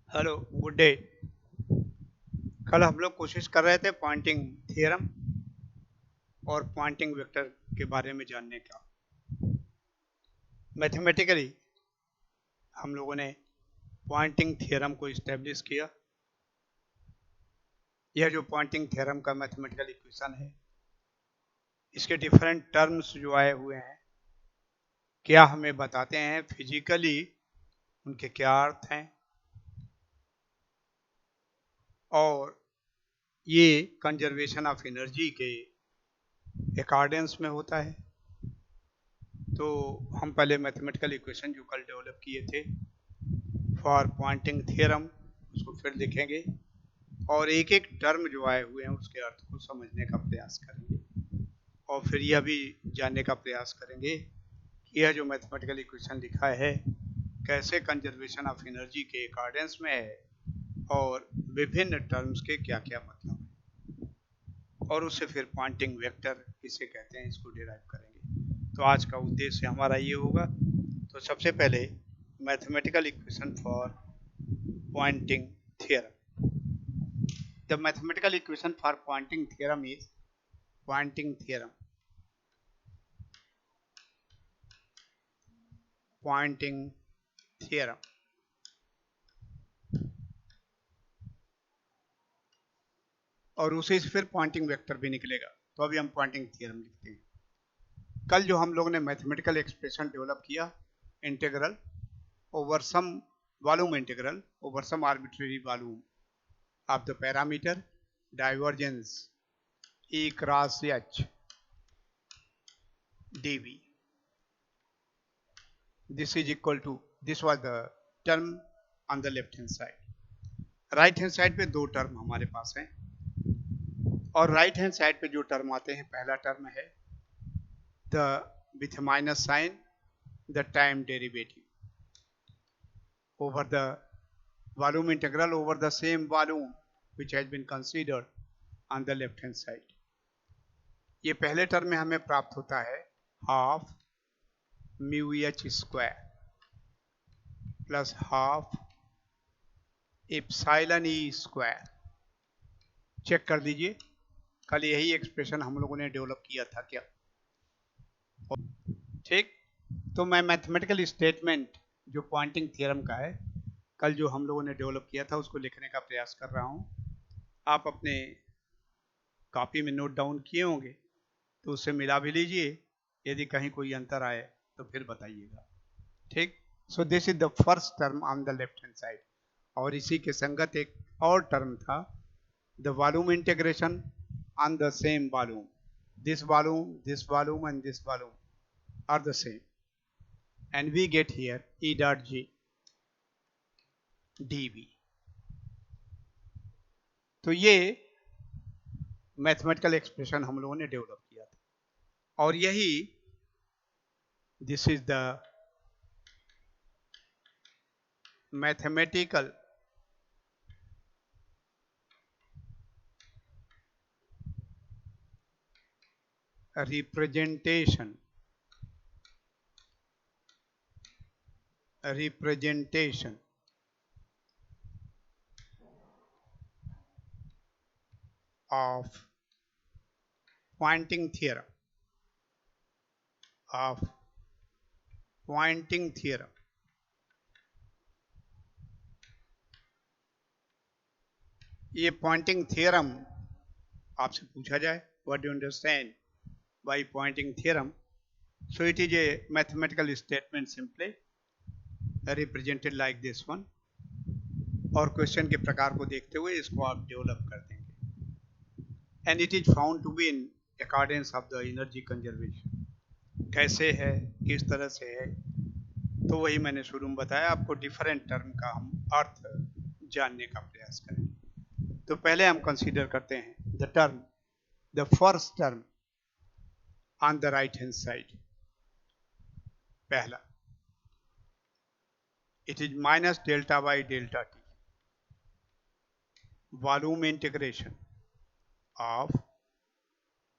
Hello, good day. कल हम लोग कोशिश कर रहे थे पॉइंटिंग थ्योरम और पॉइंटिंग वेक्टर के बारे में जानने का। मैथमेटिकली हम लोगों ने पॉइंटिंग थ्योरम को इस्टेब्लिश किया। यह जो पॉइंटिंग थ्योरम का मैथमेटिकल इक्वेशन है, इसके डिफरेंट टर्म्स जो आए हुए हैं, क्या हमें बताते हैं फिजिकली, उनके क्या अर्थ हैं, और ये कंजर्वेशन ऑफ एनर्जी के अकॉर्डेंस में होता है। तो हम पहले मैथमेटिकल इक्वेशन जो कल डेवलप किए थे फॉर पॉइंटिंग थ्योरम, उसको फिर लिखेंगे और एक एक टर्म जो आए हुए हैं उसके अर्थ को समझने का प्रयास करेंगे, और फिर यह भी जानने का प्रयास करेंगे कि यह जो मैथमेटिकल इक्वेशन लिखा है कैसे कंजर्वेशन ऑफ एनर्जी के अकॉर्डेंस में है और विभिन्न टर्म्स के क्या क्या मतलब है, और उससे फिर पॉइंटिंग वेक्टर किसे कहते हैं इसको डिराइव करेंगे। तो आज का उद्देश्य हमारा ये होगा। तो सबसे पहले mathematical equation for pointing theorem. The mathematical equation for pointing theorem is pointing theorem. Pointing theorem. और उसी से फिर पॉइंटिंग वेक्टर भी निकलेगा। तो अभी हम पॉइंटिंग थ्योरम लिखते हैं। कल जो हम लोगों ने मैथमेटिकल एक्सप्रेशन डेवलप किया, integral over some volume, integral over some arbitrary volume of the parameter divergence E cross H dV. This is equal to, this was the term on the left hand side. Right hand side पे दो term हमारे पास हैं, और right hand side पे जो term आते हैं, पहला टर्म है the with minus sign the time derivative over the volume integral over the same volume which has been considered on the left hand side. ये पहले टर्म में हमें प्राप्त होता है half mu H square plus half epsilon E square. Check कर दीजिए, कल यही एक्सप्रेशन हम लोगों ने डेवलप किया था क्या? ठीक। तो मैं मैथमेटिकल स्टेटमेंट जो पॉइंटिंग थ्योरम का है, कल जो हम लोगों ने डेवलप किया था उसको लिखने का प्रयास कर रहा हूँ। आप अपने कॉपी में नोट डाउन किए होंगे, तो उससे मिला भी लीजिए। यदि कहीं कोई अंतर आए तो फिर बताइएगा। ठीक। So this is the first term on the left hand side, और इसी के संगत एक और टर्म था the volume integration on the same volume. This volume and this volume are the same, and we get here E dot G dV. तो ये mathematical expression हम लोगों ने डेवलप किया था, और यही this is the mathematical representation of pointing theorem ये पॉइंटिंग थ्योरम आपसे पूछा जाए, what do understand by Poynting theorem? So it is a mathematical statement simply represented like this one, और क्वेश्चन के प्रकार को देखते हुए इसको आप डेवलप कर देंगे। And it is found to be in accordance of the energy conservation. कैसे है, किस तरह से है, तो वही मैंने शुरू में बताया आपको। डिफरेंट टर्म का हम अर्थ जानने का प्रयास करेंगे। तो पहले हम कंसीडर करते हैं the first term on the right hand side. पहला, it is minus delta by delta T volume integration of,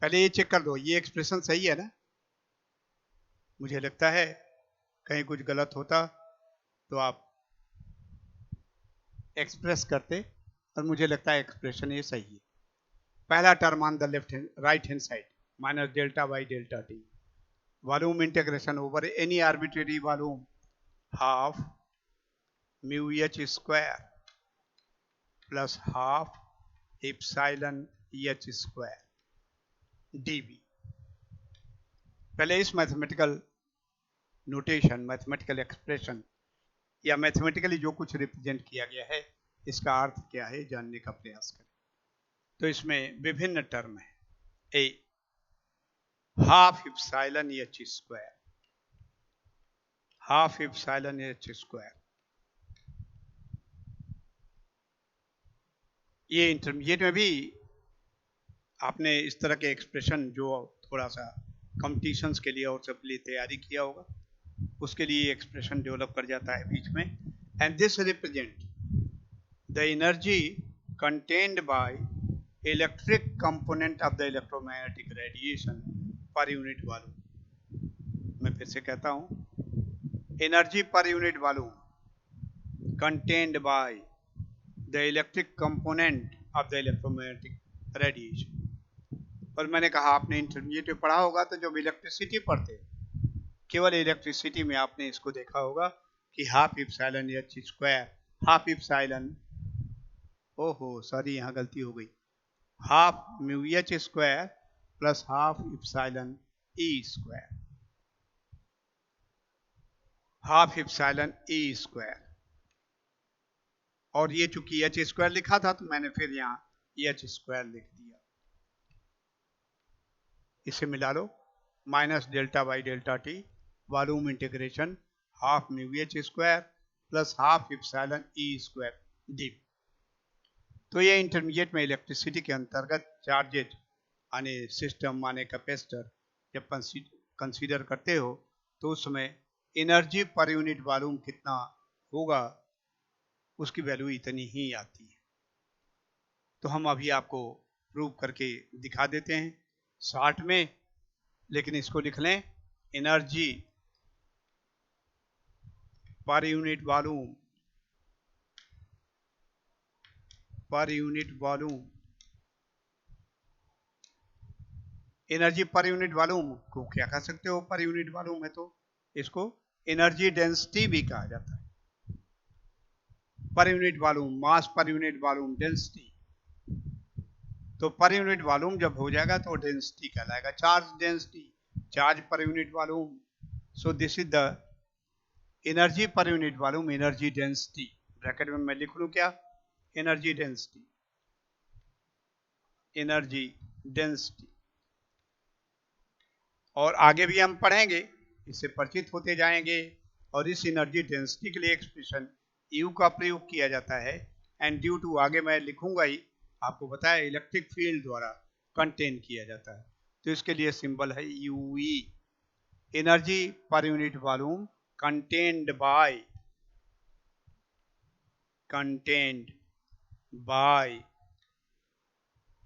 पहले ये चेक कर दो ये एक्सप्रेशन सही है ना। मुझे लगता है कहीं कुछ गलत होता तो आप एक्सप्रेस करते, और मुझे लगता है एक्सप्रेशन ये सही है। पहला term on the left hand right hand side minus delta by delta T, volume integration over any arbitrary volume half mu H square plus half epsilon H square dV. पहले इस मैथमेटिकल नोटेशन, मैथमेटिकल एक्सप्रेशन या mathematically जो कुछ represent किया गया है इसका अर्थ क्या है जानने का प्रयास करें। तो इसमें विभिन्न टर्म है। A half epsilon H square, half epsilon H square, ये इंटरमीडिएट में भी आपने इस तरह के एक्सप्रेशन जो थोड़ा सा कॉम्पिटिशन्स के लिए और सब के लिए तैयारी किया होगा, उसके लिए एक्सप्रेशन डेवलप कर जाता है बीच में। And this represent the energy contained by electric component of the electromagnetic radiation पर यूनिट वॉल्यूम। मैं फिर से कहता हूं, energy per unit volume contained by the electric component of the electromagnetic radiation. और मैंने कहा आपने इंटरमीडिएट में पढ़ा होगा, तो जब इलेक्ट्रिसिटी पढ़ते केवल इलेक्ट्रिसिटी में आपने इसको देखा होगा कि half epsilon H square, half epsilon, ओहो सॉरी यहाँ गलती हो गई, half mu H square plus half epsilon E square, half epsilon E square. और ये चूंकि एच स्क्वायर लिखा था तो मैंने फिर यहाँ एच स्क्वायर लिख दिया। इसे मिला लो, minus delta by delta T volume integration half mu H square plus half epsilon E square D. तो ये इंटरमीडिएट में इलेक्ट्रिसिटी के अंतर्गत चार्जेज आने सिस्टम माने कैपेसिटर जब कंसीडर करते हो तो उसमें एनर्जी पर यूनिट वॉल्यूम कितना होगा उसकी वैल्यू इतनी ही आती है। तो हम अभी आपको प्रूव करके दिखा देते हैं शॉर्ट में, लेकिन इसको लिख लें, एनर्जी पर यूनिट वॉल्यूम, पर unit volume, energy per unit volume को क्या कह सकते हो, पर यूनिट वॉल्यूम है तो इसको एनर्जी डेंसिटी भी कहा जाता है। पर यूनिट वॉल्यूम, मास पर यूनिट वॉल्यूम, डेंसिटी। तो पर यूनिट वॉल्यूम जब हो जाएगा तो डेंसिटी कहलाएगा, चार्ज डेंसिटी, चार्ज पर unit volume. So this is the energy per unit volume, energy density. Bracket में मैं लिख लूं क्या, एनर्जी डेंसिटी, एनर्जी डेंसिटी। और आगे भी हम पढ़ेंगे, इससे परिचित होते जाएंगे। और इस एनर्जी डेंसिटी के लिए एक्सप्रेशन यू का प्रयोग किया जाता है। एंड ड्यू टू, आगे मैं लिखूंगा ही, आपको बताया इलेक्ट्रिक फील्ड द्वारा कंटेन किया जाता है, तो इसके लिए सिंबल है UE, energy per unit volume contained by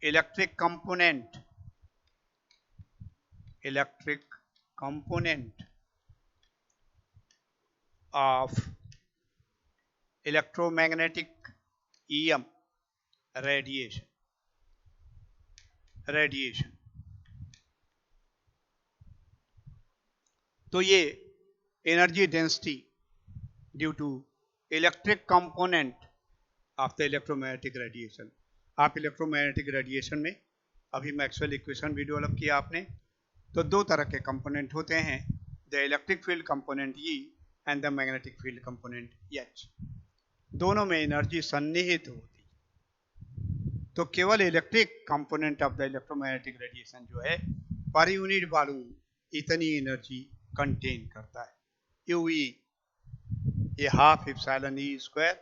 electric component, electric component of electromagnetic EM radiation, radiation. तो ये energy density due to electric component of the electromagnetic radiation. आप इलेक्ट्रोमैग्नेटिक रेडिएशन में अभी मैक्सवेल इक्वेशन भी develop किया आपने, तो दो तरह के कंपोनेंट होते हैं, the electric field component E and the magnetic field component H। दोनों में एनर्जी सन्निहित होती है। तो केवल electric component of the electromagnetic radiation जो है पर यूनिट वॉल्यूम इतनी एनर्जी कंटेन करता है, यूई, ये हाफ एप्सिलॉन ई स्क्वायर।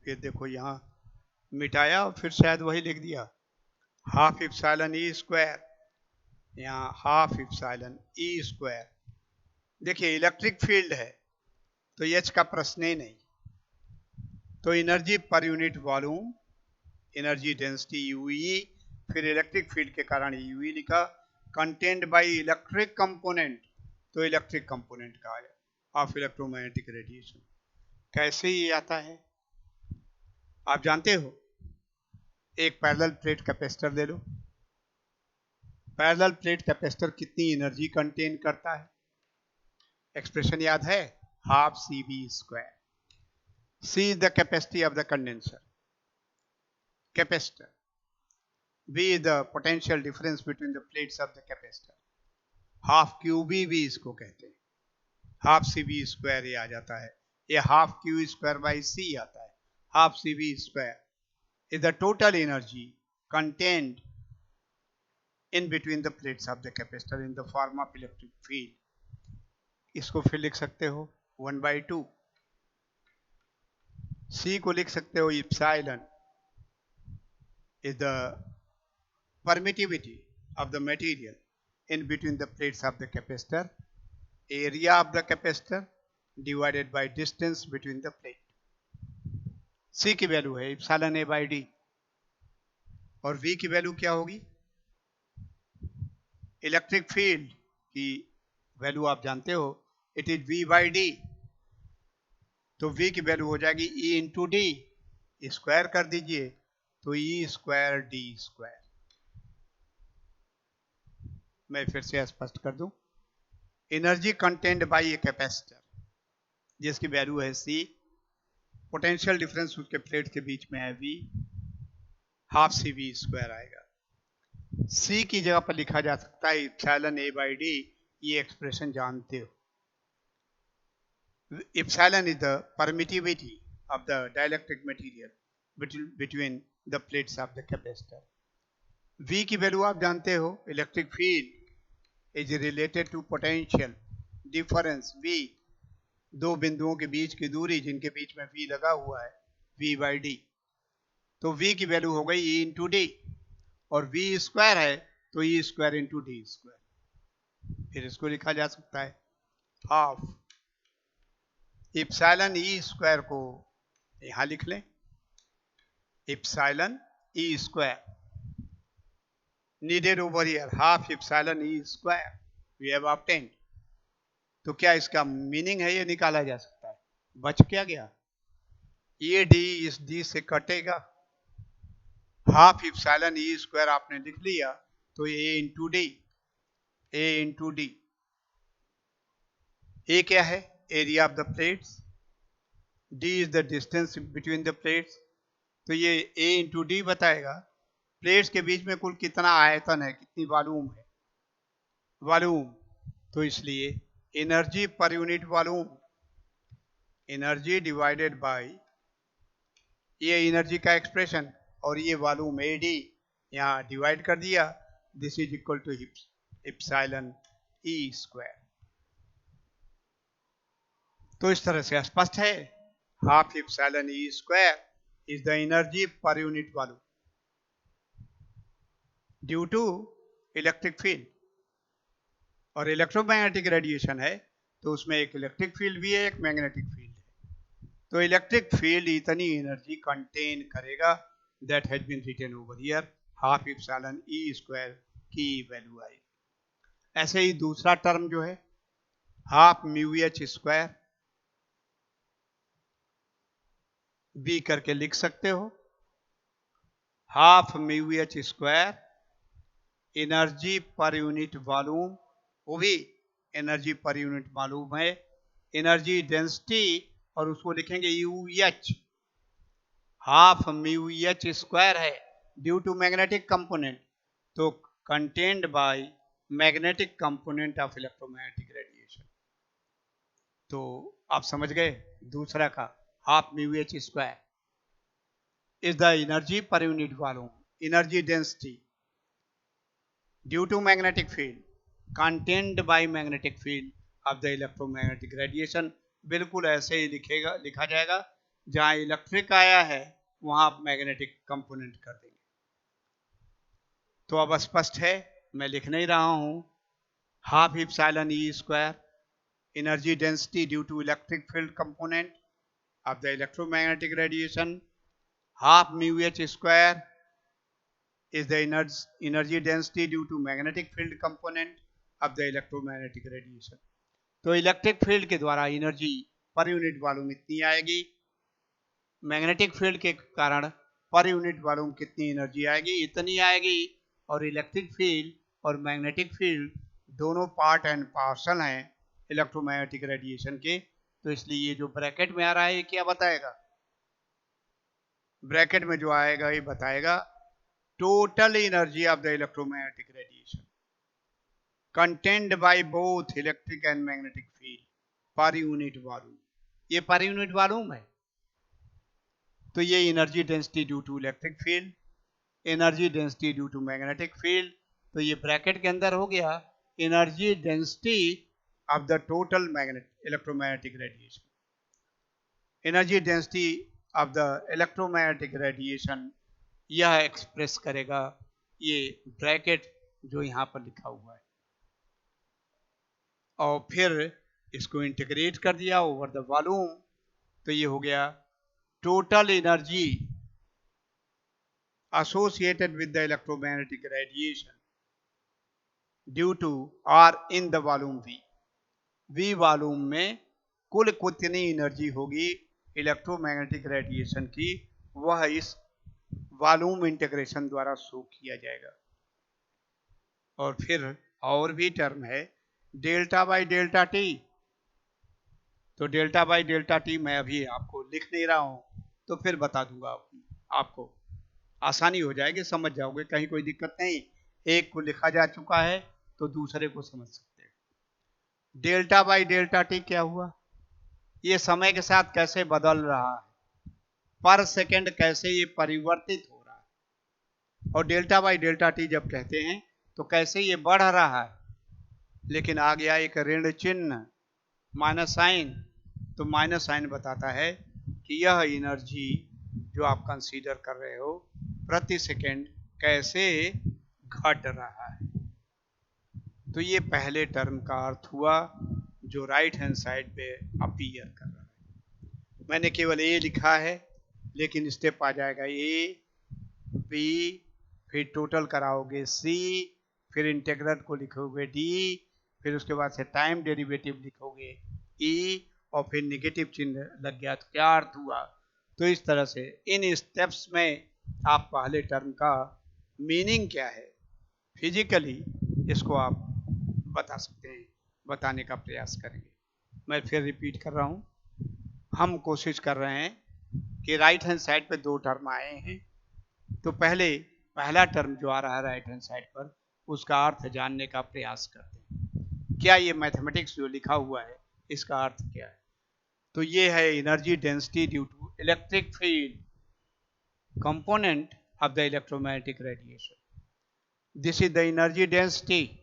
फिर देखो यहाँ मिटाया और फिर शायद वही लिख दिया, हाफ एप्सिलॉन ई स्क्वायर, यहाँ हाफ एप्सिलॉन ई स्क्वायर। देखिए इलेक्ट्रिक फील्ड है तो एच का प्रश्न ही नहीं। तो energy per unit volume, energy density UE, फिर इलेक्ट्रिक फील्ड के कारण यूई लिखा, कंटेन्ड बाय इलेक्ट्रिक कंपोनेंट, तो इलेक्ट्रिक कंपोनेंट का आया ऑफ इलेक्ट्रोमैग्नेटिक रेडिएशन। कैसे ये आता है? आप जानते हो, एक पैरेलल प्लेट कैपेसिटर ले लो। पैरेलल प्लेट कैपेसिटर कितनी एनर्जी कंटेन करता है? एक्सप्रेशन याद है? Half C V square. C is the capacity of the condenser capacitor. V is the potential difference between the plates of the capacitor. Half Q भी इसको कहते हैं। Half C V square ये आ जाता है, ये half Q square by C आता है। Half C V square is the total energy contained in between the plates of the capacitor in the form of electric field. इसको फिर लिख सकते हो 1/2। सी को लिख सकते हो epsilon is the permittivity of the material in between the plates of the capacitor, area of the capacitor divided by distance between the plate. C की वैल्यू है इप्सिलॉन A by D और V की value क्या होगी? Electric field की value आप जानते हो, it is V by D। तो V की वैल्यू हो जाएगी E इंटू डी। स्क्वायर कर दीजिए तो E स्क्वायर D स्क्वायर। मैं फिर से स्पष्ट कर दूं, energy contained by a capacitor जिसकी वैल्यू है C, पोटेंशियल डिफरेंस उसके प्लेट के बीच में है V, half C V square आएगा। C की जगह पर लिखा जा सकता है इप्सिलॉन A by D। ये एक्सप्रेशन जानते हो। Epsilon is the permittivity of the dielectric material between the plates of the capacitor. V की वैल्यू आप जानते हो, electric field is related to potential difference V, दो बिंदुओं के बीच की दूरी जिनके बीच में V लगा हुआ है, V by D। तो V की वैल्यू हो गई E इंटू डी और V स्क्वायर है तो E square into D square. फिर इसको लिखा जा सकता है हाफ इप्सिलॉन E स्क्वायर को यहां लिख लें, epsilon E square needed over here, half epsilon E square we have obtained। तो क्या इसका मीनिंग है? ये निकाला जा सकता है। बच क्या गया? ये डी इस डी से कटेगा, हाफ इप्सिलॉन E स्क्वायर आपने लिख लिया तो ए इंटू डी, ए इंटू डी। ए क्या है? Area of the plates, D is the distance between the plates. तो ये ए इंटू डी बताएगा प्लेट्स के बीच में कुल कितना आयतन है, कितनी वॉल्यूम है, वॉल्यूम। तो इसलिए energy per unit volume, energy divided by ये एनर्जी का एक्सप्रेशन और ये वॉल्यूम ए डी यहाँ डिवाइड कर दिया, this is equal to epsilon E square. तो इस तरह से स्पष्ट है, half epsilon E square is the energy per unit volume due to electric field. और इलेक्ट्रोमैग्नेटिक रेडिएशन है तो उसमें एक इलेक्ट्रिक फील्ड भी है, एक मैग्नेटिक फील्ड है। तो इलेक्ट्रिक फील्ड इतनी एनर्जी कंटेन करेगा, that has been written over here, half epsilon E square की वैल्यू आएगी। ऐसे ही दूसरा टर्म जो है half mu H square B करके लिख सकते हो, half mu H square energy per unit volume, वो भी एनर्जी पर यूनिट मालूम है, एनर्जी डेंसिटी और उसको लिखेंगे U H, half mu H square है ड्यू टू मैग्नेटिक कंपोनेंट, तो contained by magnetic component of electromagnetic radiation. तो आप समझ गए, दूसरा का half mu H square is the energy per unit volume, energy density due to magnetic field contained by magnetic field of the electromagnetic radiation. बिल्कुल ऐसे ही लिखा जाएगा, जहां इलेक्ट्रिक आया है वहां आप मैग्नेटिक कंपोनेंट कर देंगे। तो अब स्पष्ट है, मैं लिख नहीं रहा हूं, half epsilon E square energy density due to electric field component of the electromagnetic radiation, half mu H square is the energy density due to magnetic field component of the electromagnetic radiation। तो electric field के द्वारा energy per unit volume इतनी आएगी, magnetic field के कारण पर unit volume कितनी energy आएगी, इतनी आएगी। और इलेक्ट्रिक फील्ड और मैग्नेटिक फील्ड दोनों पार्ट एंड पार्सल हैं इलेक्ट्रोमैग्नेटिक रेडिएशन के, तो इसलिए ये जो ब्रैकेट में आ रहा है ये क्या बताएगा, ब्रैकेट में जो आएगा ये बताएगा total energy of the electromagnetic radiation contained by both electric and magnetic field per unit volume. ये पर यूनिट वॉल्यूम है, तो ये energy density due to electric field, energy density due to magnetic field, तो ये bracket के अंदर हो गया energy density of the total electromagnetic radiation. Energy density of the electromagnetic radiation यह एक्सप्रेस करेगा ये ब्रैकेट जो यहाँ पर लिखा हुआ है, और फिर इसको इंटीग्रेट कर दिया ओवर द वॉल्यूम, तो ये हो गया total energy associated with the electromagnetic radiation due to or in the volume V। V volume में कुल कितनी एनर्जी होगी इलेक्ट्रोमैग्नेटिक रेडिएशन की, वह इस वॉल्यूम इंटीग्रेशन द्वारा शो किया जाएगा। और फिर और भी टर्म है डेल्टा बाई डेल्टा टी, तो डेल्टा बाई डेल्टा टी मैं अभी आपको लिख नहीं रहा हूं, तो फिर बता दूंगा आपको, आसानी हो जाएगी, समझ जाओगे, कहीं कोई दिक्कत नहीं। एक को लिखा जा चुका है तो दूसरे को समझ सकते हैं। डेल्टा बाई डेल्टा टी क्या हुआ, ये समय के साथ कैसे बदल रहा है, पर सेकंड कैसे ये परिवर्तित हो रहा है। और डेल्टा बाई डेल्टा टी जब कहते हैं तो कैसे ये बढ़ रहा है, लेकिन आ गया एक ऋण चिन्ह माइनस साइन, तो माइनस साइन बताता है कि यह एनर्जी जो आप कंसीडर कर रहे हो प्रति सेकंड कैसे घट रहा है। तो ये पहले टर्म का अर्थ हुआ जो राइट हैंड साइड पे अपीयर कर रहा है। मैंने केवल ए लिखा है, लेकिन स्टेप आ जाएगा ए बी, फिर टोटल कराओगे सी, फिर इंटीग्रल को लिखोगे डी, फिर उसके बाद से टाइम डेरिवेटिव लिखोगे ई, और फिर नेगेटिव चिन्ह लग गया तो क्या अर्थ हुआ। तो इस तरह से इन स्टेप्स में आप पहले टर्म का मीनिंग क्या है फिजिकली इसको आप बता सकते हैं, बताने का प्रयास करेंगे। मैं फिर रिपीट कर रहा हूं, हम कोशिश कर रहे हैं कि राइट हैंड साइड पे दो टर्म आए हैं, तो पहला टर्म जो आ रहा है राइट हैंड साइड पर उसका अर्थ जानने का प्रयास करते हैं। क्या ये मैथमेटिक्स जो लिखा हुआ है इसका अर्थ क्या है, तो ये है energy density due to electric field component of the electromagnetic radiation. This is the energy density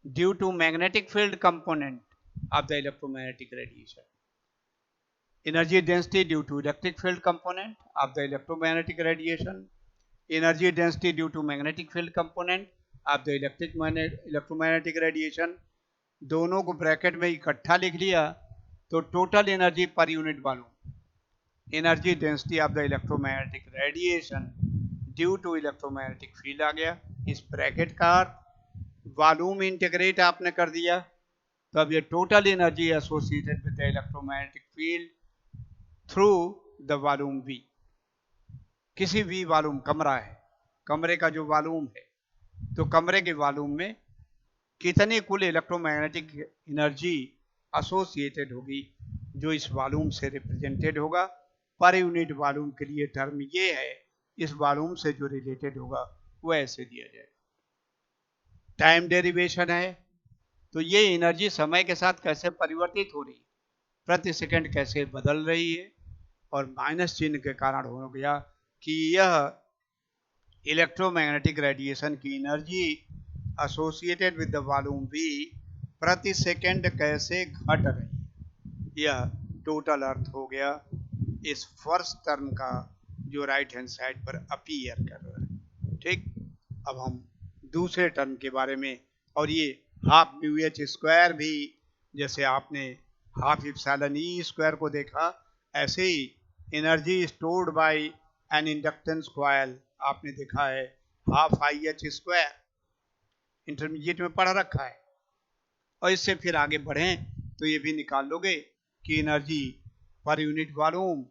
due to magnetic field component of the electromagnetic radiation. Energy density due to electric field component of the electromagnetic radiation. Energy density due to magnetic field component of the electromagnetic radiation. दोनों को bracket में इकट्ठा लिख लिया तो total energy per unit volume, energy density of the electromagnetic radiation due to electromagnetic field आ गया। इस ब्रैकेट का वॉल्यूम इंटीग्रेट आपने कर दिया, तो अब ये total energy associated with the electromagnetic field through the volume we. किसी भी वॉल्यूम, कमरा है, कमरे का जो वॉल्यूम है, तो कमरे के वॉल्यूम में कितनी कुल इलेक्ट्रोमैग्नेटिक एनर्जी एसोसिएटेड होगी जो इस वॉल्यूम से रिप्रेजेंटेड होगा। पर यूनिट वॉल्यूम के लिए टर्म ये है, इस वॉल्यूम से जो रिलेटेड होगा वो ऐसे दिया जाएगा। टाइम डेरिवेशन है, तो ये एनर्जी समय के साथ कैसे परिवर्तित हो रही है, प्रति सेकंड कैसे बदल रही है, और माइनस चिन्ह के कारण हो गया कि यह इलेक्ट्रोमैग्नेटिक रेडिएशन की energy associated with the volume we प्रति सेकंड कैसे घट रही है। यह टोटल अर्थ हो गया इस फर्स्ट टर्म का जो राइट हैंड साइड पर अपीयर कर रहा है। ठीक, अब हम दूसरे टर्म के बारे में, और ये हाफ म्यू एच स्क्वायर भी, जैसे आपने हाफ इप्सिलॉन ई स्क्वायर को देखा, ऐसे ही energy stored by an inductance coil आपने देखा है half I H square, intermediate में पढ़ रखा है। और इससे फिर आगे बढ़ें तो ये भी निकाल लोगे कि energy per unit volume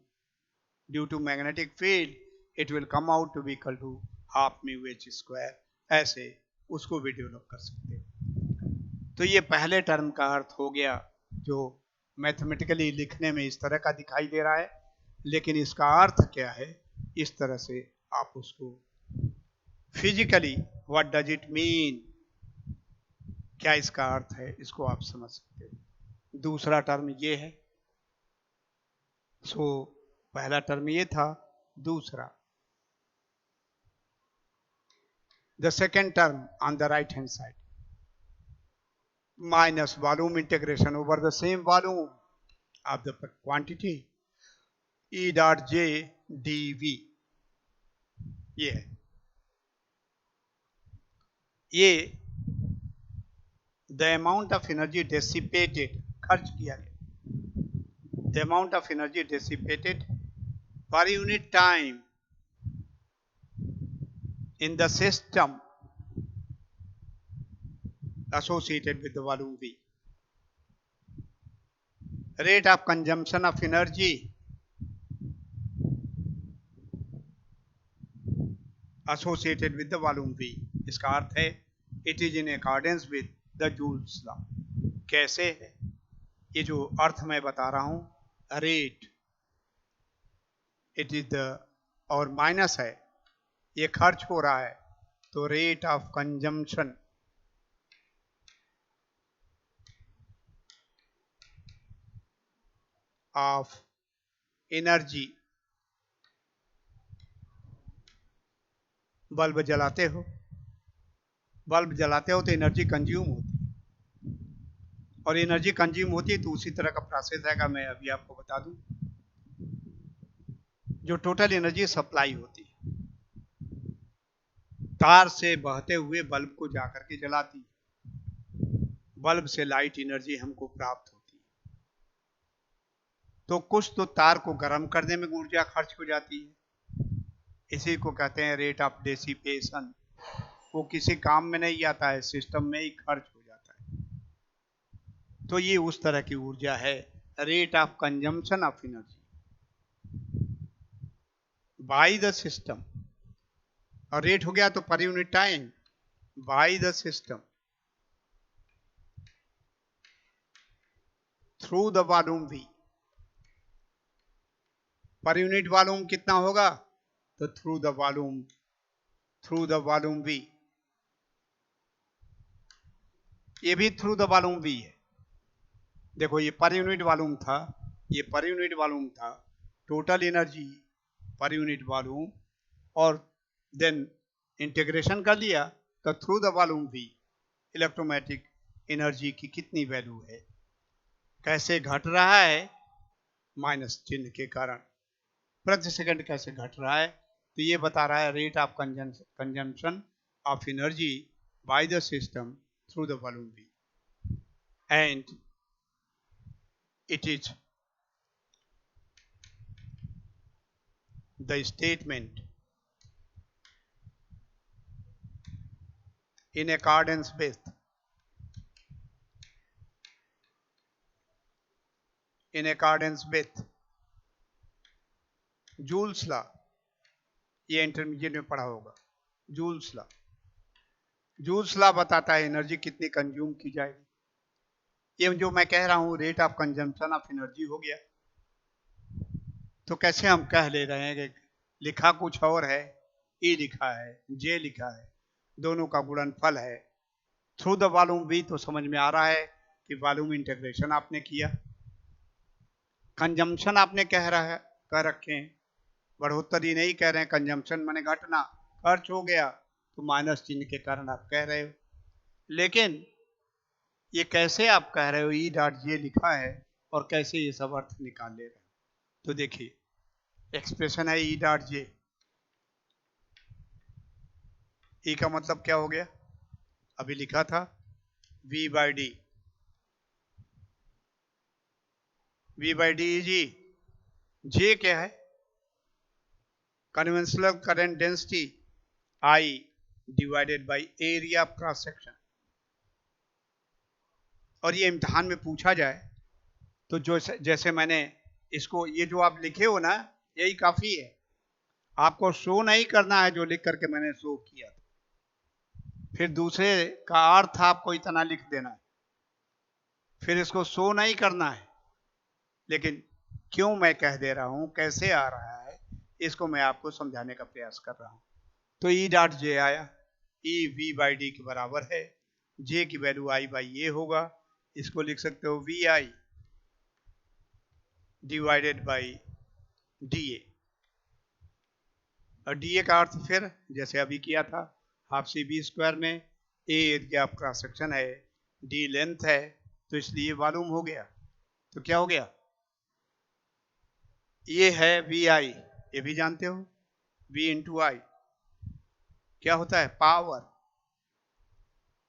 due to magnetic field it will come out to be equal to half mu H square, ऐसे उसको भी डेवलप कर सकते हो। तो ये पहले टर्म का अर्थ हो गया, जो मैथमेटिकली लिखने में इस तरह का दिखाई दे रहा है, लेकिन इसका अर्थ क्या है, इस तरह से आप उसको physically what does it mean, क्या इसका अर्थ है, इसको आप समझ सकते हो। दूसरा टर्म ये है, सो पहला टर्म ये था, दूसरा the second term on the right hand side minus volume integration over the same volume of the quantity E dot J D V, ये the amount of energy dissipated, खर्च किया गया, the amount of energy dissipated per unit time in the system associated with the volume V. Rate of consumption of energy associated with the volume V. इसका अर्थ है it is in accordance with the Joule's law. कैसे है ये जो अर्थ मैं बता रहा हूं, रेट इट इज द, और माइनस है, ये खर्च हो रहा है, तो rate of consumption of energy, bulb जलाते हो, बल्ब जलाते हो तो एनर्जी कंज्यूम होती है, और एनर्जी कंज्यूम होती है तो उसी तरह का प्रोसेस आएगा, मैं अभी आपको बता दूं, जो टोटल एनर्जी सप्लाई होती है तार से बहते हुए बल्ब को जाकर के जलाती है, बल्ब से लाइट एनर्जी हमको प्राप्त होती है, तो कुछ तो तार को गर्म करने में ऊर्जा खर्च हो जाती है, इसी को कहते हैं रेट ऑफ डेसिपेशन। वो किसी काम में नहीं आता है, सिस्टम में ही खर्च हो जाता है, तो ये उस तरह की ऊर्जा है, rate of consumption of energy by the system, और रेट हो गया तो पर unit time by the system through the volume we. पर यूनिट वॉल्यूम कितना होगा, तो थ्रू द वॉल्यूम वी, ये भी थ्रू द वॉल्यूम वी है। देखो ये पर यूनिट वॉल्यूम था, ये पर यूनिट वॉल्यूम था, total energy per unit volume, और देन इंटीग्रेशन कर लिया तो through the volume we इलेक्ट्रोमैटिक energy की कितनी वैल्यू है, कैसे घट रहा है, माइनस चिन्ह के कारण प्रति सेकंड कैसे घट रहा है, तो ये बता रहा है rate of consumption of energy by the system through the volume we, and it is the statement in accordance with Joule's law, ये इंटरमीडिएट में पढ़ा होगा, जूल्स लॉ। जूल्स लॉ बताता है एनर्जी कितनी कंज्यूम की जाएगी, ये जो मैं कह रहा हूं rate of consumption of energy हो गया, तो कैसे हम कह ले रहे हैं कि लिखा कुछ और है, ई लिखा है, जे लिखा है, दोनों का गुणनफल है, थ्रू द वॉल्यूम वी, तो समझ में आ रहा है कि वॉल्यूम इंटीग्रेशन आपने किया, कंजम्पशन आपने कह रखे हैं, बढ़ोतरी नहीं कह रहे हैं, कंजम्पशन माने घटना, खर्च हो गया तो माइनस चिन्ह के कारण आप कह रहे हो, लेकिन ये कैसे आप कह रहे हो, ई डॉट जे लिखा है और कैसे ये सब अर्थ निकाल ले रहे हो, तो देखिए एक्सप्रेशन है ई डॉट जे, ई का मतलब क्या हो गया, अभी लिखा था v by D, v by D G, J क्या है, conventional current density I divided by area of cross section, और ये इम्तिहान में पूछा जाए तो जो जैसे मैंने इसको, ये जो आप लिखे हो ना, यही काफी है। आपको शो नहीं करना है जो लिख करके मैंने शो किया था, फिर दूसरे का अर्थ आपको इतना लिख देना है, फिर इसको शो नहीं करना है। लेकिन क्यों मैं कह दे रहा हूं, कैसे आ रहा है, इसको मैं आपको समझाने का प्रयास कर रहा हूं। तो ई डॉट जे आया, ई वी बाई डी के बराबर है, जे की वैल्यू आई बाई ए होगा, इसको लिख सकते हो V I divided by D A. और डी ए का अर्थ फिर जैसे अभी किया था, हाफ सी बी स्क्वायर में ए एरिया ऑफ क्रॉस सेक्शन है, डी लेंथ है, तो इसलिए मालूम हो गया। तो क्या हो गया, ये है वी आई, ये भी जानते हो, वी इंटू आई क्या होता है, पावर।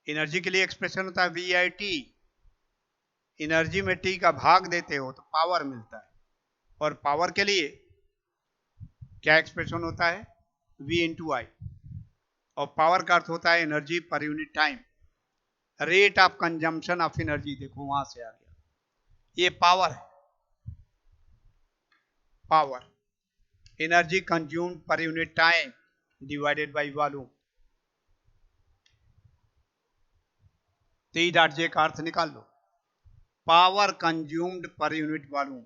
एनर्जी के लिए एक्सप्रेशन होता है वी आई टी, एनर्जी में टी का भाग देते हो तो पावर मिलता है। और पावर के लिए क्या एक्सप्रेशन होता है, वी इंटू आई। और पावर का अर्थ होता है energy per unit time, rate of consumption of energy. देखो वहां से आ गया, ये पावर है, power energy consumed per unit time divided by volume. तो ई डॉट जे का अर्थ निकाल लो, power consumed per unit volume,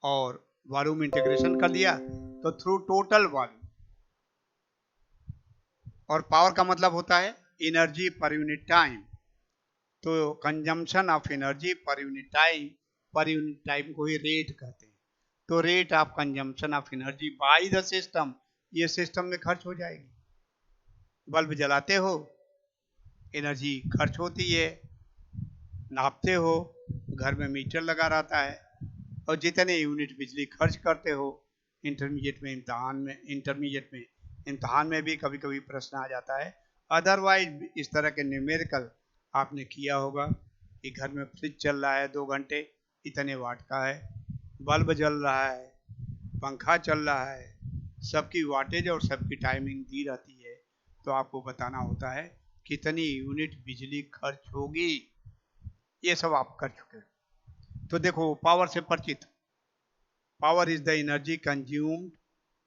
और वॉल्यूम इंटीग्रेशन कर दिया तो थ्रू टोटल वॉल्यूम। और पावर का मतलब होता है एनर्जी पर यूनिट टाइम, तो consumption of energy per unit time, per unit time को ही रेट कहते हैं। तो rate of consumption of energy by the system, ये सिस्टम में खर्च हो जाएगी। बल्ब जलाते हो, एनर्जी खर्च होती है, नापते हो, घर में मीटर लगा रहता है, और जितने यूनिट बिजली खर्च करते हो, इंटरमीडिएट में इम्तहान में भी कभी कभी प्रश्न आ जाता है। अदरवाइज इस तरह के न्यूमेरिकल आपने किया होगा कि घर में फ्रिज चल रहा है 2 घंटे, इतने वाट का है, बल्ब जल रहा है, पंखा चल रहा है, सबकी वाटेज और सबकी टाइमिंग दी रहती है, तो आपको बताना होता है कितनी यूनिट बिजली खर्च होगी। ये सब आप कर चुके हो। तो देखो पावर से परिचित, power is the energy consumed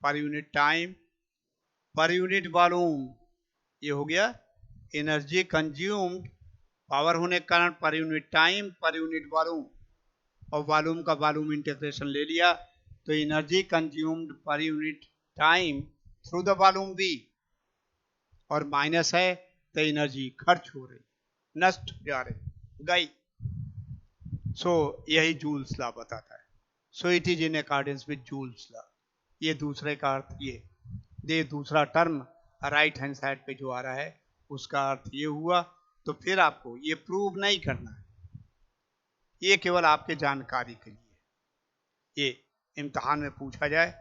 per unit time per unit volume. ये हो गया एनर्जी कंज्यूम्ड, पावर होने के कारण पर unit time per unit volume, और वॉल्यूम का वॉल्यूम इंटीग्रेशन ले लिया, तो energy consumed per unit time through the volume we, और माइनस है तो एनर्जी खर्च हो रही, नष्ट जा रही, गई। सो यही जूल्स लॉ बताता है। सो it is in accordance with joules law. ये दूसरे का अर्थ, ये दूसरा टर्म राइट हैंड साइड पे जो आ रहा है उसका अर्थ ये हुआ। तो फिर आपको ये प्रूव नहीं करना है, ये केवल आपके जानकारी के लिए, ये इम्तिहान में पूछा जाए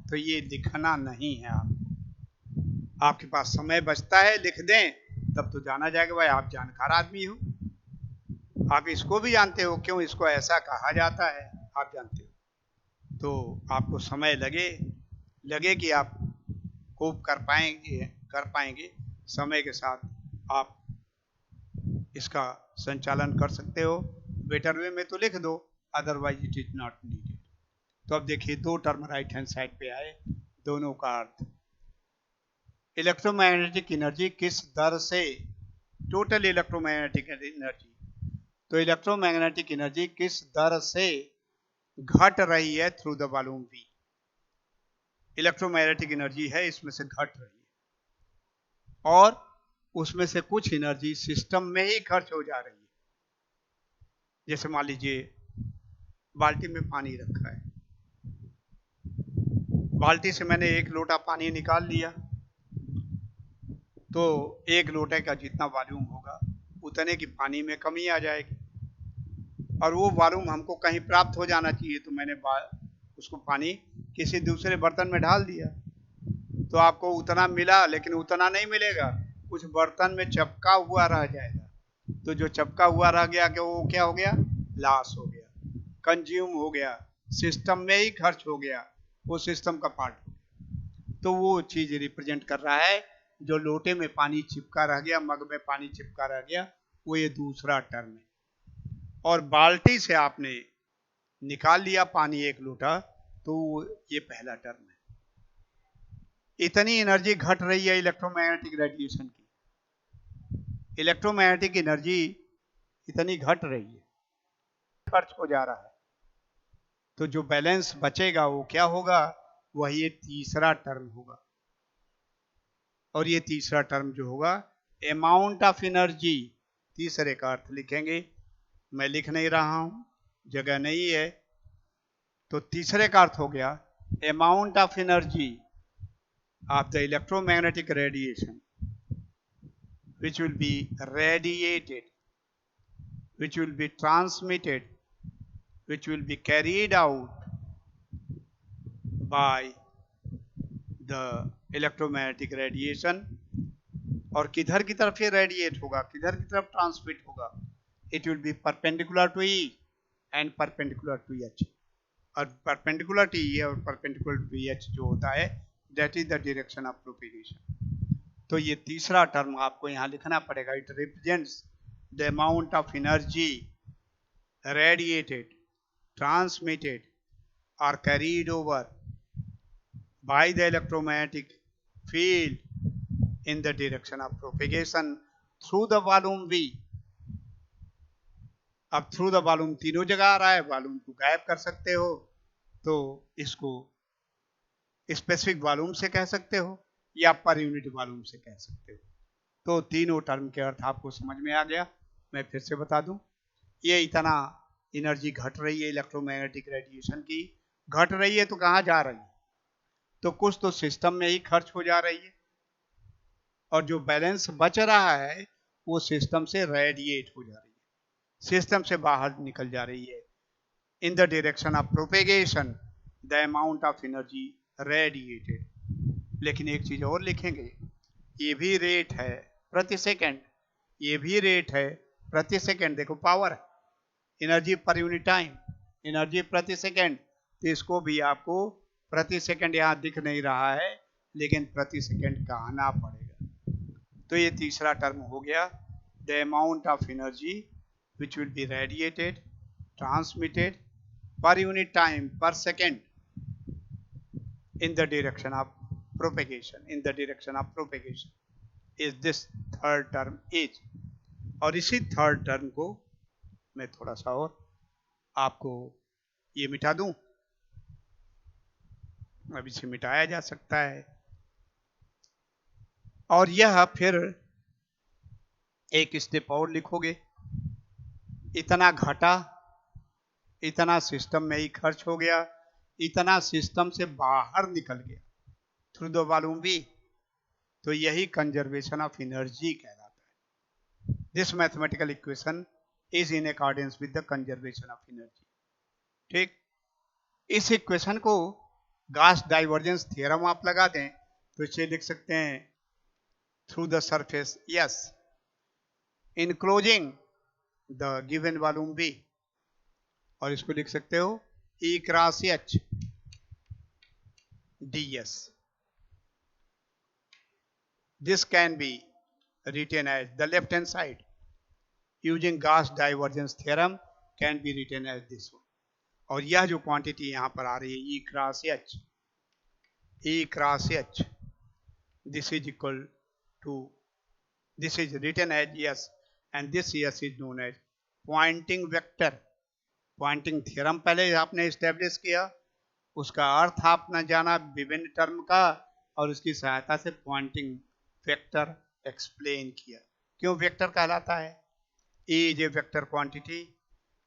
तो ये लिखना नहीं है। आपके पास समय बचता है, लिख दें तब तो जाना जाएगा भाई आप जानकार आदमी हो, आप इसको भी जानते हो, क्यों इसको ऐसा कहा जाता है आप जानते हो। तो आपको समय लगे कि आप कोप कर पाएंगे, समय के साथ आप इसका संचालन कर सकते हो। बेटर वे में तो लिख दो, otherwise it is not needed. तो अब देखिए 2 टर्म राइट हैंड साइड पे आए, दोनों का अर्थ। इलेक्ट्रोमैग्नेटिक एनर्जी किस दर से, टोटल इलेक्ट्रोमैग्नेटिक एनर्जी, तो इलेक्ट्रोमैग्नेटिक एनर्जी किस दर से घट रही है through the volume we. Electromagnetic energy है, इसमें से घट रही है, और उसमें से कुछ एनर्जी सिस्टम में ही खर्च हो जा रही है। जैसे मान लीजिए बाल्टी में पानी रखा है, बाल्टी से मैंने 1 लोटा पानी निकाल लिया, तो 1 लोटे का जितना वॉल्यूम होगा उतने की पानी में कमी आ जाएगी, और वो वॉल्यूम हमको कहीं प्राप्त हो जाना चाहिए, तो मैंने उसको पानी किसी दूसरे बर्तन में डाल दिया, तो आपको उतना मिला, लेकिन उतना नहीं मिलेगा, कुछ बर्तन में चपका हुआ रह जाएगा। तो जो चपका हुआ रह गया कि वो क्या हो गया, लॉस हो गया, कंज्यूम हो गया, सिस्टम में ही खर्च हो गया, वो सिस्टम का पार्ट हो गया। तो वो चीज रिप्रेजेंट कर रहा है जो लोटे में पानी चिपका रह गया, मग में पानी चिपका रह गया, वो ये दूसरा टर्म है। और बाल्टी से आपने निकाल लिया पानी 1 लोटा, तो ये पहला टर्म है। इतनी एनर्जी घट रही है इलेक्ट्रोमैग्नेटिक रेडिएशन की। इलेक्ट्रोमैग्नेटिक एनर्जी इतनी घट रही है, खर्च हो जा रहा है। तो जो बैलेंस बचेगा वो क्या होगा? वही ये तीसरा टर्म होगा। और ये तीसरा टर्म जो होगा, अमाउंट ऑफ एनर्जी, तीसरे का अर्थ लिखेंगे। मैं लिख नहीं रहा हूं, जगह नहीं है। तो तीसरे का अर्थ हो गया amount of energy of the electromagnetic radiation which will be radiated, which will be transmitted, which will be carried out by the electromagnetic radiation। और किधर की तरफ ये रेडिएट होगा, किधर की तरफ ट्रांसमिट होगा? It will be perpendicular to E and perpendicular to H. और परपेंडिकुलर टू ई और परपेंडिकुलर टू एच जो होता है, that is the direction of propagation. तो ये तीसरा टर्म आपको यहां लिखना पड़ेगा। It represents the amount of energy radiated, transmitted और carried over by the electromagnetic field in the direction of propagation through the volume V। अब थ्रू द वॉल्यूम तीनों जगह आ रहा है, वॉल्यूम को गायब कर सकते हो, तो इसको स्पेसिफिक वॉल्यूम से कह सकते हो या पर यूनिट वॉल्यूम से कह सकते हो। तो तीनों टर्म के अर्थ आपको समझ में आ गया। मैं फिर से बता दूं, ये इतना एनर्जी घट रही है इलेक्ट्रोमैग्नेटिक रेडिएशन की, घट रही है तो कहाँ जा रही है? तो कुछ तो सिस्टम में ही खर्च हो जा रही है, और जो बैलेंस बच रहा है वो सिस्टम से रेडिएट हो जा रही है, सिस्टम से बाहर निकल जा रही है। In the direction of propagation the amount of energy radiated. लेकिन एक चीज और लिखेंगे, ये भी रेट है प्रति सेकंड, ये भी रेट है प्रति सेकंड। देखो power, energy per unit time, energy प्रति सेकंड, तो इसको भी आपको प्रति सेकंड यहाँ दिख नहीं रहा है, लेकिन प्रति सेकंड कहना पड़ेगा। तो ये तीसरा टर्म हो गया, the amount of energy which will be radiated, transmitted per unit time per second in the direction of propagation, in the direction of propagation is this third term is। और इसी third term को मैं थोड़ा सा और आपको ये मिटा दूं, अब इसे मिटाया जा सकता है। और यह फिर एक स्टेप और लिखोगे, इतना घटा, इतना सिस्टम में ही खर्च हो गया, इतना सिस्टम से बाहर निकल गया थ्रू द वॉल्यूम V। तो यही कंजर्वेशन ऑफ एनर्जी कहलाता है। This mathematical equation is in accordance with the conservation of energy. ठीक, इस इक्वेशन को गॉस डाइवर्जेंस थ्योरम आप लगा दें तो इसे लिख सकते हैं through the surface S enclosing the given volume V। और इसको लिख सकते हो E cross H ds। This can be written as the left hand side using Gauss divergence theorem can be written as this one। और यह जो quantity यहां पर आ रही है E cross H, E cross H, this is equal to, this is written as S and this S is known as pointing vector। Poynting theorem पहले आपने establish किया, उसका अर्थ आपने जाना विभिन्न टर्म का, और उसकी सहायता से पॉइंटिंग वेक्टर एक्सप्लेन किया। क्यों वेक्टर कहलाता है? E is a vector quantity,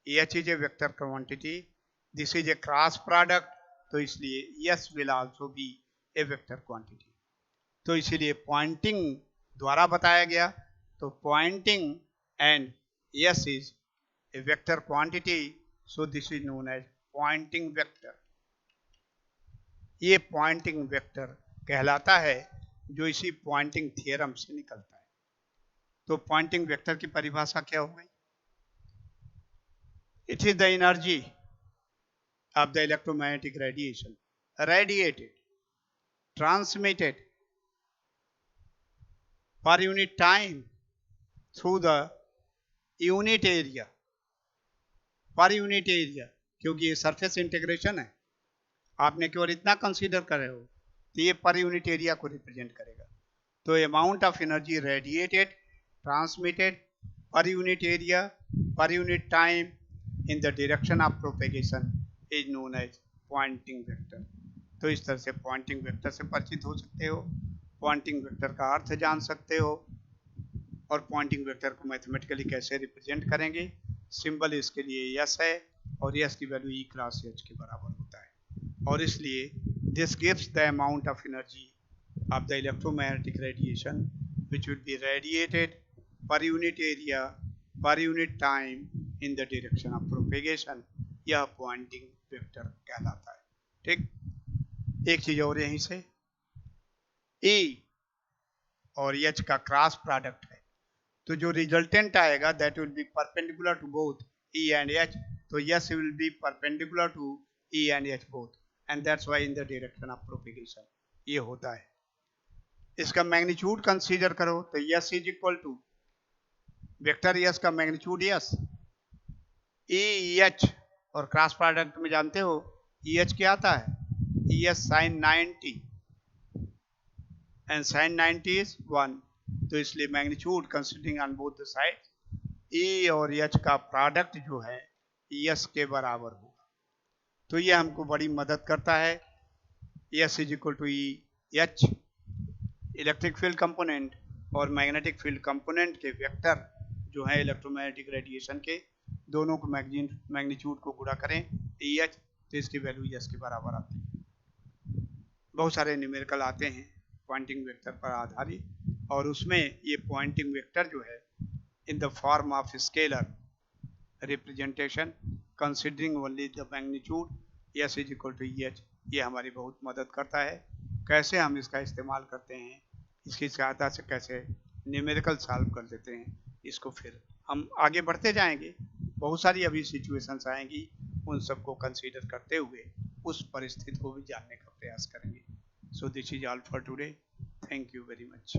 H is a vector quantity, this is a cross product, तो इसलिए S will also be a vector quantity. तो इसीलिए पॉइंटिंग द्वारा बताया गया। तो Poynting and S is a vector quantity, so this is known as pointing vector। ये Poynting vector कहलाता है जो इसी पॉइंटिंग थ्योरम से निकलता है। तो पॉइंटिंग वेक्टर की परिभाषा क्या हो गई? It is the energy of the electromagnetic radiation radiated, transmitted per unit time through the unit area per unit area, क्योंकि ये सरफेस इंटीग्रेशन है, आपने केवल इतना कंसीडर कर रहे हो, तो ये पर यूनिट एरिया को रिप्रेजेंट करेगा। तो amount of energy radiated, transmitted per unit area, per unit time in the direction of propagation is known as Poynting vector. तो इस तरह से पॉइंटिंग वेक्टर से परिचित हो सकते हो, पॉइंटिंग वेक्टर का अर्थ जान सकते हो, और पॉइंटिंग वेक्टर को मैथमेटिकली कैसे रिप्रेजेंट करेंगे। सिंबल इसके लिए यस है, और यस की वैल्यू ई क्रॉस एच के बराबर होता है, और इसलिए this gives the amount of energy of the electromagnetic radiation which will be radiated per unit area per unit time in the direction of propagation। यह पॉइंटिंग वेक्टर कहलाता है। ठीक, एक चीज और यहीं से, E और H का क्रॉस प्रोडक्ट है, तो जो रिजल्टेंट आएगा that will be perpendicular to both E and H, तो S will be perpendicular to E and H both, and that's why in the direction of propagation ये होता है। इसका मैग्नीट्यूड कंसीडर करो, तो S is equal to vector S का magnitude S E H, और cross product में जानते हो ई एच क्या आता है, E H sine 90 and sine 90 is 1, तो इसलिए magnitude considering on both the side E और एच का प्रोडक्ट जो है यस के बराबर होगा। तो ये हमको बड़ी मदद करता है। S is equal to E H, electric field component और मैग्नेटिक फील्ड कंपोनेंट के वेक्टर जो है इलेक्ट्रोमैग्नेटिक रेडिएशन के, दोनों को मैग्नीट्यूड को गुणा करें ई एच, तो इसकी वैल्यू एस के बराबर आती है। बहुत सारे न्यूमेरिकल आते हैं पॉइंटिंग वेक्टर पर आधारित, और उसमें ये पॉइंटिंग वेक्टर जो है in the form of scalar representation considering only the magnitude S is equal to E H, ये हमारी बहुत मदद करता है। कैसे हम इसका इस्तेमाल करते हैं, इसकी सहायता से कैसे न्यूमेरिकल सॉल्व कर देते हैं, इसको फिर हम आगे बढ़ते जाएंगे। बहुत सारी अभी सिचुएशंस आएंगी, उन सबको कंसीडर करते हुए उस परिस्थिति को भी जानने का प्रयास करेंगे। So this is all for today, thank you very much.